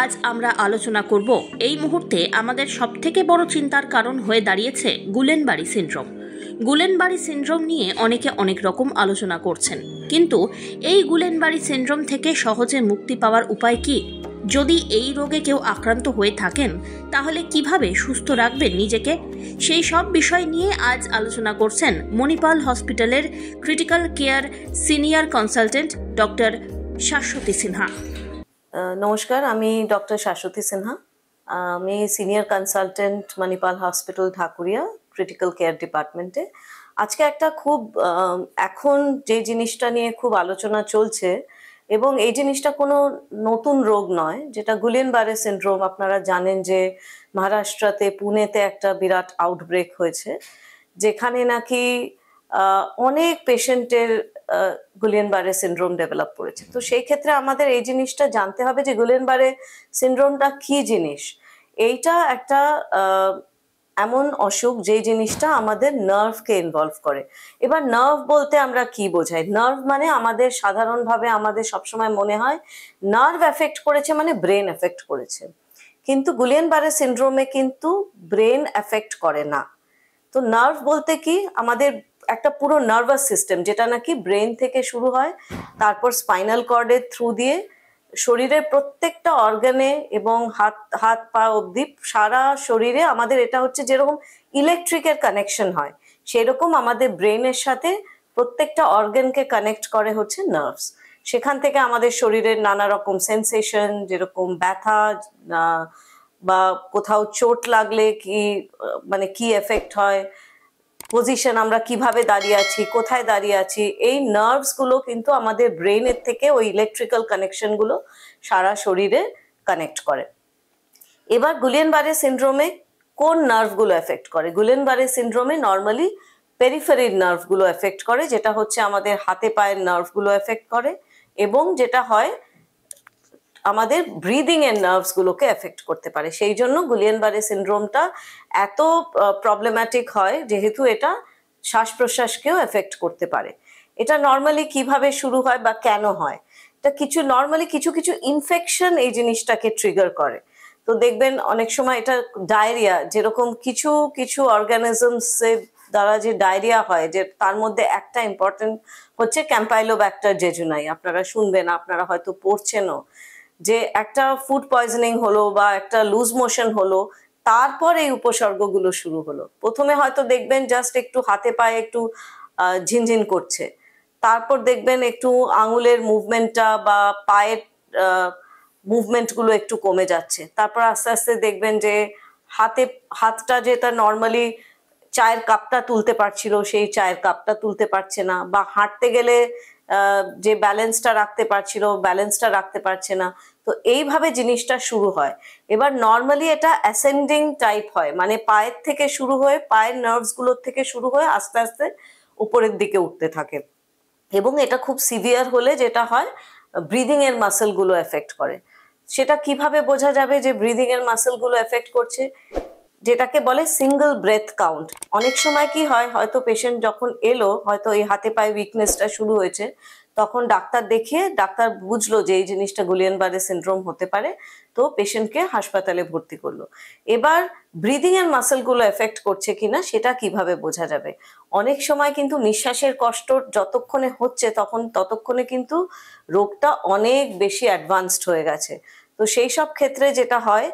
আজ আমরা আলোচনা করব এই মুহূর্তে আমাদের সবথেকে বড় চিন্তার কারণ হয়ে দাঁড়িয়েছে গুলেনবারি সিনড্রোম। গুলেনবারি সিনড্রোম নিয়ে অনেকে অনেক রকম আলোচনা করছেন, কিন্তু এই গুলেনবারি সিনড্রোম থেকে সহজে মুক্তি পাওয়ার উপায় কি? যদি এই রোগে কেউ আক্রান্ত হয়ে থাকেন তাহলে কিভাবে সুস্থ রাখবেন নিজেকে? সেই সব বিষয় নিয়ে আজ আলোচনা করছেন মণিপাল হসপিটালের critical care senior consultant doctor Shashwati Sinha. নমস্কার, আমি ডক্টর শাশ্বতী সিনহা। আমি senior consultant Manipal hospital Dhakuria critical care ডিপার্টমেন্টে। আজকে একটা খুব এখন যে জিনিসটা নিয়ে খুব আলোচনা চলছে এবং এই জিনিসটা কোনো নতুন রোগ নয়, যেটা গুলেনবারে সিনড্রোম। আপনারা জানেন যে মহারাষ্ট্রতে পুনেতে একটা বিরাট আউটব্রেক হয়েছে, যেখানে নাকি অনেক পেশেন্টের গুলেনবারে সিনড্রোম ডেভেলপ করেছে। তো সেই ক্ষেত্রে আমাদের এই জিনিসটা জানতে হবে যে গুলেনবারে সিনড্রোমটা কি জিনিস। এইটা একটা এমন অসুখ যে জিনিসটা আমাদের নার্ভকে ইনভলভ করে। এবার নার্ভ বলতে আমরা কি বোঝাই? নার্ভ মানে আমাদের সাধারণভাবে আমাদের সবসময় মনে হয় নার্ভ এফেক্ট করেছে মানে ব্রেন এফেক্ট করেছে, কিন্তু গুলেনবারে সিনড্রোমে কিন্তু ব্রেন এফেক্ট করে না। তো নার্ভ বলতে কি, আমাদের একটা পুরো নার্ভাস সিস্টেম যেটা নাকি ব্রেন থেকে শুরু হয়, তারপর স্পাইনাল কর্ডের থ্রু দিয়ে শরীরের প্রত্যেকটা অর্গানে এবং হাত পা অবধি সারা শরীরে আমাদের এটা হচ্ছে যেরকম ইলেকট্রিকের কানেকশন হয়, সেরকম আমাদের ব্রেনের সাথে প্রত্যেকটা অর্গানকে কানেক্ট করে হচ্ছে নার্ভস। সেখান থেকে আমাদের শরীরের নানা রকম সেন্সেশন, যেরকম ব্যথা বা কোথাও চোট লাগলে কি মানে কি এফেক্ট হয়, পজিশন, আমরা কিভাবে দাঁড়িয়ে আছি, কোথায় দাঁড়িয়ে আছি, এই নার্ভস গুলো কিন্তু আমাদের ব্রেনের থেকে ওই ইলেকট্রিক্যাল কানেকশন গুলো সারা শরীরে কানেক্ট করে। এবার গুলেনবারে সিনড্রোমে কোন নার্ভগুলো এফেক্ট করে? গুলেনবারে সিনড্রোমে নর্মালি পেরিফেরির নার্ভগুলো এফেক্ট করে, যেটা হচ্ছে আমাদের হাতে পায়ের নার্ভগুলো এফেক্ট করে, এবং যেটা হয় আমাদের ব্রিদিং এর নার্ভস গুলোকে এফেক্ট করতে পারে। সেই জন্য গুলেনবারে সিনড্রোমটা এত প্রবলেম্যাটিক হয়, যেহেতু এটা শ্বাস প্রশ্বাসকেও এফেক্ট করতে পারে। এটা নর্মালি কিভাবে শুরু হয় বা কেন হয়? এটা নর্মালি কিছু ইনফেকশন এই জিনিসটাকে ট্রিগার করে। তো দেখবেন অনেক সময় এটা ডায়রিয়া, যেরকম কিছু অর্গানিজমস দ্বারা যে ডায়রিয়া হয়, যে তার মধ্যে একটা ইম্পর্টেন্ট হচ্ছে ক্যাম্পাইলোব্যাক্টার জেজুনাই। আপনারা শুনবেন, আপনারা হয়তো পড়ছেনও, যে একটা ফুড পয়জনিং হলো বা একটা লুজ মোশন হলো, তারপর এই উপসর্গগুলো শুরু হলো। প্রথমে হয়তো দেখবেন জাস্ট একটু হাতে পায়ে একটু ঝিনঝিন করছে, তারপর দেখবেন একটু আঙুলের মুভমেন্টটা বা পায়ের মুভমেন্টগুলো একটু কমে যাচ্ছে, তারপর আস্তে আস্তে দেখবেন যে হাতটা যেটা নর্মালি চায়ের কাপটা তুলতে পারছিল সেই চায়ের কাপটা তুলতে পারছে না, বা হাঁটতে গেলে যে ব্যালেন্সটা রাখতে পারছিল ব্যালেন্সটা রাখতে পারছে না। তো এইভাবে জিনিসটা শুরু হয়। এবার নর্মালি এটা অ্যাসেন্ডিং টাইপ হয়, মানে পায়ের থেকে শুরু হয়ে, পায়ের নার্ভস গুলোর থেকে শুরু হয়ে আস্তে আস্তে উপরের দিকে উঠতে থাকে, এবং এটা খুব সিভিয়ার হলে যেটা হয় ব্রিদিং এর মাসেল গুলো এফেক্ট করে। সেটা কিভাবে বোঝা যাবে যে ব্রিদিং এর মাসেল গুলো এফেক্ট করছে? যেটাকে বলে সিঙ্গল ব্রেথ কাউন্ট। অনেক সময় কি হয়, হয়তো পেশেন্ট যখন এলো, হয়তো এই হাতে পায়ে উইকনেসটা শুরু হয়েছে, তখন ডাক্তার দেখিয়ে ডাক্তার বুঝলো যে এই জিনিসটা গুলেনবারে সিনড্রোম হতে পারে, তো পেশেন্টকে হাসপাতালে ভর্তি করলো। এবার ব্রিদিং এর মাসেলগুলো এফেক্ট করছে কিনা সেটা কিভাবে বোঝা যাবে? অনেক সময় কিন্তু নিঃশ্বাসের কষ্ট যতক্ষণে হচ্ছে ততক্ষণে কিন্তু রোগটা অনেক বেশি অ্যাডভান্সড হয়ে গেছে। তো সেই সব ক্ষেত্রে যেটা হয়,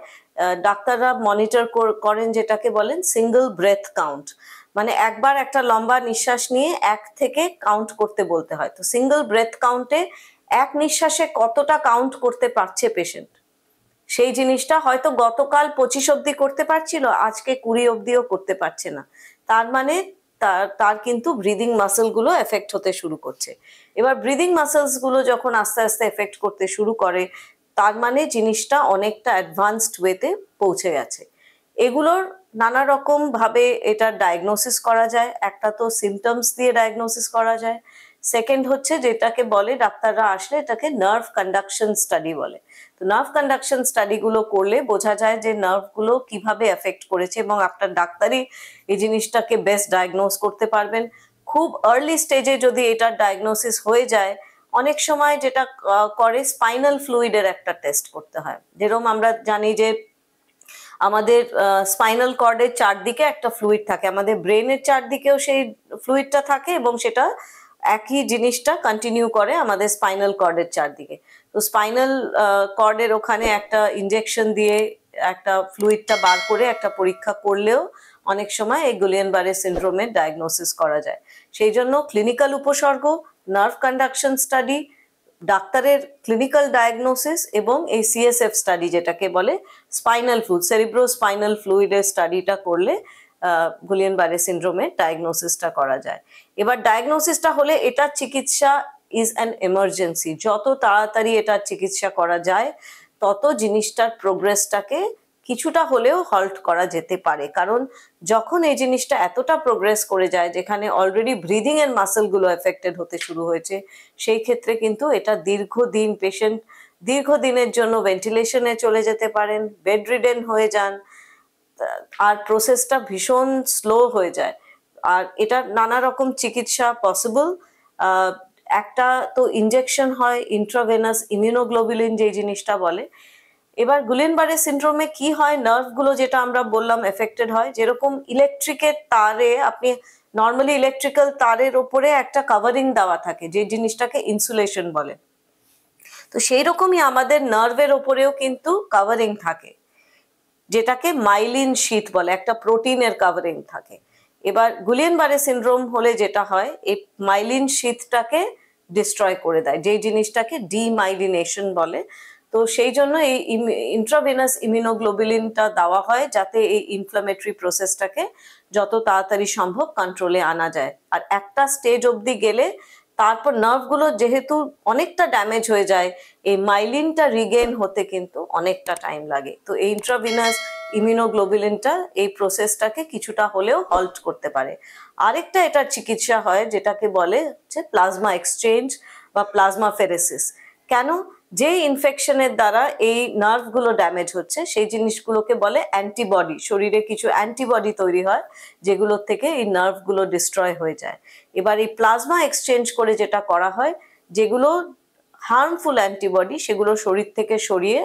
ডাক্তাররা মনিটর করেন যেটাকে বলেন সিঙ্গল ব্রেথ কাউন্ট, মানে একবার একটা লম্বা নিঃশ্বাস নিয়ে 1 থেকে কাউন্ট করতে বলতে হয়। তো সিঙ্গল ব্রেথ কাউন্টে এক নিঃশ্বাসে কতটা কাউন্ট করতে পারছে পেশেন্ট, সেই জিনিসটা হয়তো গতকাল 25 অব্দি করতে পারছিল, আজকে 20 অব্দিও করতে পারছে না, তার মানে তার কিন্তু ব্রিদিং মাসেল গুলো এফেক্ট হতে শুরু করছে। এবার ব্রিদিং মাসেলস গুলো যখন আস্তে আস্তে এফেক্ট করতে শুরু করে, তার মানে জিনিসটা অনেকটা অ্যাডভান্সড ওয়েতে পৌঁছে গেছে। এগুলোর নানা রকম ভাবে এটা ডায়াগনোসিস করা যায়। একটা তো সিমটমস দিয়ে ডায়াগনোসিস করা যায়, সেকেন্ড হচ্ছে যেটাকে বলে ডাক্তাররা আসলে এটাকে নার্ভ কন্ডাকশন স্টাডি বলে। তো নার্ভ কন্ডাকশন স্টাডি গুলো করলে বোঝা যায় যে নার্ভ গুলো কিভাবে এফেক্ট করেছে, এবং আপনার ডাক্তারই এই জিনিসটাকে বেস্ট ডায়াগনোস করতে পারবেন। খুব আর্লি স্টেজে যদি এটার ডায়াগনোসিস হয়ে যায়, অনেক সময় যেটা করে স্পাইনাল ফ্লুইডের একটা টেস্ট করতে হয়। যেরকম আমরা জানি যে আমাদের স্পাইনাল কর্ডের চারদিকে একটা ফ্লুইড থাকে, আমাদের ব্রেনের চারদিকেও সেই ফ্লুইডটা থাকে এবং সেটা একই জিনিসটা কন্টিনিউ করে আমাদের স্পাইনাল কর্ডের চারদিকে। তো স্পাইনাল কর্ডের ওখানে একটা ইনজেকশন দিয়ে একটা ফ্লুইডটা বার করে একটা পরীক্ষা করলেও অনেক সময় এই গুলিয়ান বারে সিনড্রোমের ডায়াগনোসিস করা যায়। সেই জন্য ক্লিনিক্যাল উপসর্গ, নার্ভ কন্ডাকশন স্টাডি, ডাক্তারের ক্লিনিক্যাল ডায়াগনোসিস এবং এই সিএসএফ স্টাডি যেটাকে বলে স্পাইনাল ফ্লুইড, সেরিব্রো স্পাইনাল ফ্লুইডের স্টাডিটা করলে গুলিয়ান বারে সিনড্রোমের ডায়াগনোসিসটা করা যায়। এবার ডায়াগনোসিসটা হলে এটার চিকিৎসা ইজ অ্যান এমার্জেন্সি। যত তাড়াতাড়ি এটার চিকিৎসা করা যায় তত জিনিসটার প্রোগ্রেসটাকে কিছুটা হলেও হল্ট করা যেতে পারে। কারণ যখন এই জিনিসটা এতটা প্রোগ্রেস করে যায় যেখানে অলরেডি ব্রিদিং এর মাসেলগুলো এফেক্টেড হতে শুরু হয়েছে, সেই ক্ষেত্রে কিন্তু এটা দীর্ঘদিন পেশেন্ট দীর্ঘদিনের জন্য ভেন্টিলেশনে চলে যেতে পারেন, বেড রিডেন হয়ে যান, আর প্রসেসটা ভীষণ স্লো হয়ে যায়। আর এটা নানা রকম চিকিৎসা পসিবল। একটা তো ইনজেকশন হয়, ইন্ট্রাভেনাস ইমিউনোগ্লোবুলিন যে জিনিসটা বলে। এবার গুলিয়ান বারে সিনড্রোমে কি হয়, নার্ভগুলো যেটা আমরা বললাম এফেক্টেড হয়। যেরকম ইলেকট্রিকের তারে, আপনি নর্মালি ইলেকট্রিক্যাল তারের ওপরে একটা কাভারিং দেওয়া থাকে যে জিনিসটাকে ইনসুলেশন বলে, তো সেই রকমই আমাদের নার্ভের ওপরেও কিন্তু কাভারিং থাকে যেটাকে মাইলিন শীথ বলে, একটা প্রোটিনের কাভারিং থাকে। এবার গুলিয়ান বারে সিনড্রোম হলে যেটা হয়, এই মাইলিন শীথটাকে ডিস্ট্রয় করে দেয়, যেই জিনিসটাকে ডিমাইলিনেশন বলে। তো সেই জন্য এই ইন্ট্রাভেনাস ইমিউনোগ্লোবুলিনটা দেওয়া হয় যাতে এই ইনফ্লামেটরি প্রসেসটাকে যত তাড়াতাড়ি সম্ভব কন্ট্রোলে আনা যায়। আর একটা স্টেজ অবধি গেলে তারপর নার্ভগুলো যেহেতু অনেকটা ড্যামেজ হয়ে যায়, এই মাইলিনটা রিগেইন হতে কিন্তু অনেকটা টাইম লাগে। তো এই ইন্ট্রাভেনাস ইমিউনোগ্লোবুলিনটা এই প্রসেসটাকে কিছুটা হলেও হল্ট করতে পারে। আরেকটা এটার চিকিৎসা হয় যেটাকে বলে হচ্ছে প্লাজমা এক্সচেঞ্জ বা প্লাজমা ফেরেসিস। কেন? যে ইনফেকশনের দ্বারা এই নার্ভগুলো ড্যামেজ হচ্ছে সেই জিনিসগুলোকে বলে অ্যান্টিবডি। শরীরে কিছু অ্যান্টিবডি তৈরি হয় যেগুলোর থেকে এই নার্ভগুলো ডিস্ট্রয় হয়ে যায়। এবার এই প্লাজমা এক্সচেঞ্জ করে যেটা করা হয়, যেগুলো হার্মফুল অ্যান্টিবডি সেগুলো শরীর থেকে সরিয়ে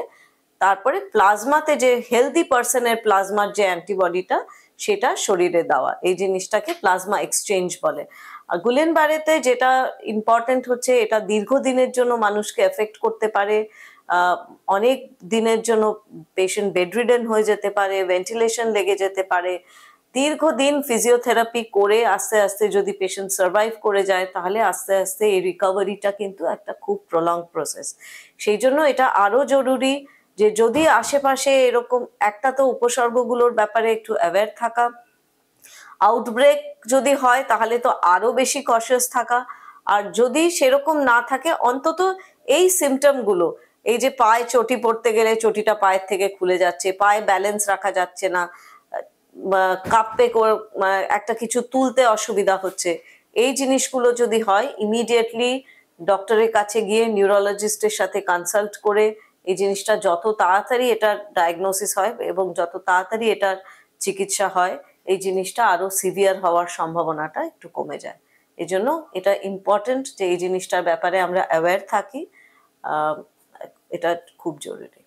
তারপরে প্লাজমাতে যে হেলদি পার্সনের প্লাজমার যে অ্যান্টিবডিটা সেটা শরীরে দেওয়া, এই জিনিসটাকে প্লাজমা এক্সচেঞ্জ বলে। আর গুলিয়ান বারেতে যেটা ইম্পর্টেন্ট হচ্ছে, এটা দীর্ঘদিনের জন্য মানুষকে এফেক্ট করতে পারে। অনেক দিনের জন্য পেশেন্ট বেডরিডেন হয়ে যেতে পারে, ভেন্টিলেশন লেগে যেতে পারে। দীর্ঘদিন ফিজিওথেরাপি করে আস্তে আস্তে যদি পেশেন্ট সার্ভাইভ করে যায় তাহলে আস্তে আস্তে এই রিকভারিটা কিন্তু একটা খুব প্রলং প্রসেস। সেই জন্য এটা আরো জরুরি যে যদি আশেপাশে এরকম একটা তো উপসর্গগুলোর ব্যাপারে একটু অ্যাওয়্যার থাকা, আউটব্রেক যদি হয় তাহলে তো আরো বেশি কশিয়াস থাকা, আর যদি সেরকম না থাকে অন্তত এই সিমটমগুলো, এই যে পায়ে চটি পড়তে গেলে চটিটা পায়ের থেকে খুলে যাচ্ছে, পায়ে ব্যালেন্স রাখা যাচ্ছে না, কাঁপে একটা কিছু তুলতে অসুবিধা হচ্ছে, এই জিনিসগুলো যদি হয় ইমিডিয়েটলি ডক্টরের কাছে গিয়ে নিউরোলজিস্টের সাথে কনসাল্ট করে এই জিনিসটা যত তাড়াতাড়ি এটার ডায়াগনোসিস হয় এবং যত তাড়াতাড়ি এটার চিকিৎসা হয়, এই জিনিসটা আরো সিভিয়ার হওয়ার সম্ভাবনাটা একটু কমে যায়। এই জন্য এটা ইম্পর্টেন্ট যে এই জিনিসটার ব্যাপারে আমরা অ্যাওয়্যার থাকি, এটা খুব জরুরি।